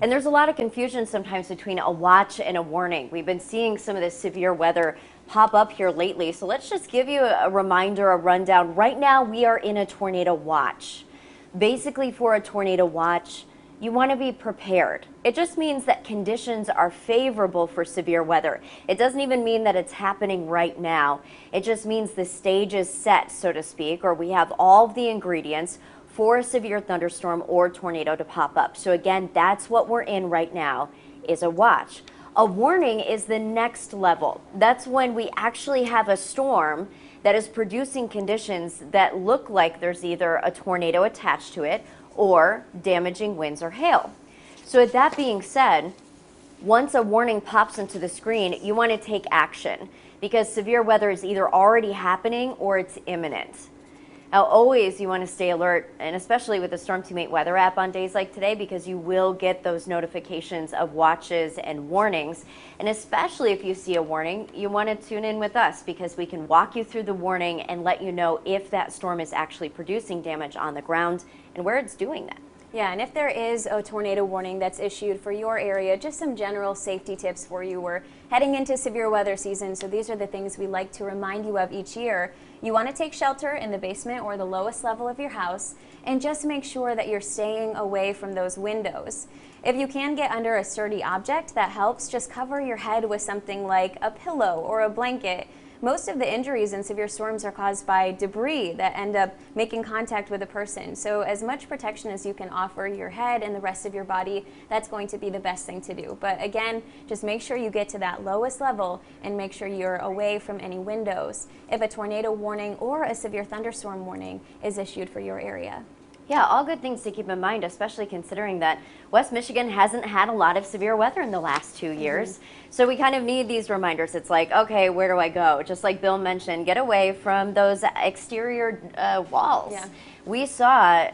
And there's a lot of confusion sometimes between a watch and a warning. We've been seeing some of this severe weather pop up here lately. So let's just give you a reminder, a rundown. Right now we are in a tornado watch. Basically, for a tornado watch, you want to be prepared. It just means that conditions are favorable for severe weather. It doesn't even mean that it's happening right now. It just means the stage is set, so to speak, or we have all of the ingredients for a severe thunderstorm or tornado to pop up. So again, that's what we're in right now, is a watch. A warning is the next level. That's when we actually have a storm that is producing conditions that look like there's either a tornado attached to it or damaging winds or hail. So with that being said, once a warning pops into the screen, you want to take action because severe weather is either already happening or it's imminent. Now, always you want to stay alert, and especially with the Storm Teammate weather app on days like today, because you will get those notifications of watches and warnings. And especially if you see a warning, you want to tune in with us because we can walk you through the warning and let you know if that storm is actually producing damage on the ground and where it's doing that. Yeah, and if there is a tornado warning that's issued for your area, just some general safety tips for you. We're heading into severe weather season, so these are the things we like to remind you of each year. You want to take shelter in the basement or the lowest level of your house, and just make sure that you're staying away from those windows. If you can get under a sturdy object, that helps. Just cover your head with something like a pillow or a blanket. Most of the injuries in severe storms are caused by debris that end up making contact with a person. So as much protection as you can offer your head and the rest of your body, that's going to be the best thing to do. But again, just make sure you get to that lowest level and make sure you're away from any windows if a tornado warning or a severe thunderstorm warning is issued for your area. Yeah, all good things to keep in mind, especially considering that West Michigan hasn't had a lot of severe weather in the last 2 years. So we kind of need these reminders. It's like, okay, where do I go? Just like Bill mentioned, get away from those exterior walls. Yeah. We saw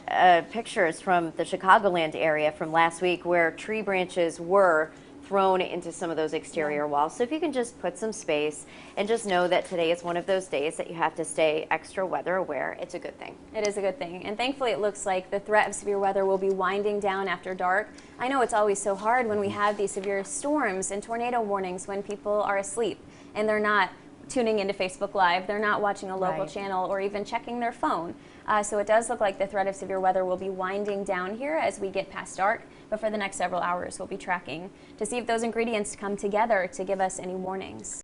pictures from the Chicagoland area from last week where tree branches were thrown into some of those exterior walls. So if you can just put some space and just know that today is one of those days that you have to stay extra weather aware, it's a good thing. It is a good thing. And thankfully it looks like the threat of severe weather will be winding down after dark. I know it's always so hard when we have these severe storms and tornado warnings when people are asleep and they're not tuning into Facebook Live, they're not watching a local channel or even checking their phone. So it does look like the threat of severe weather will be winding down here as we get past dark, but for the next several hours we'll be tracking to see if those ingredients come together to give us any warnings.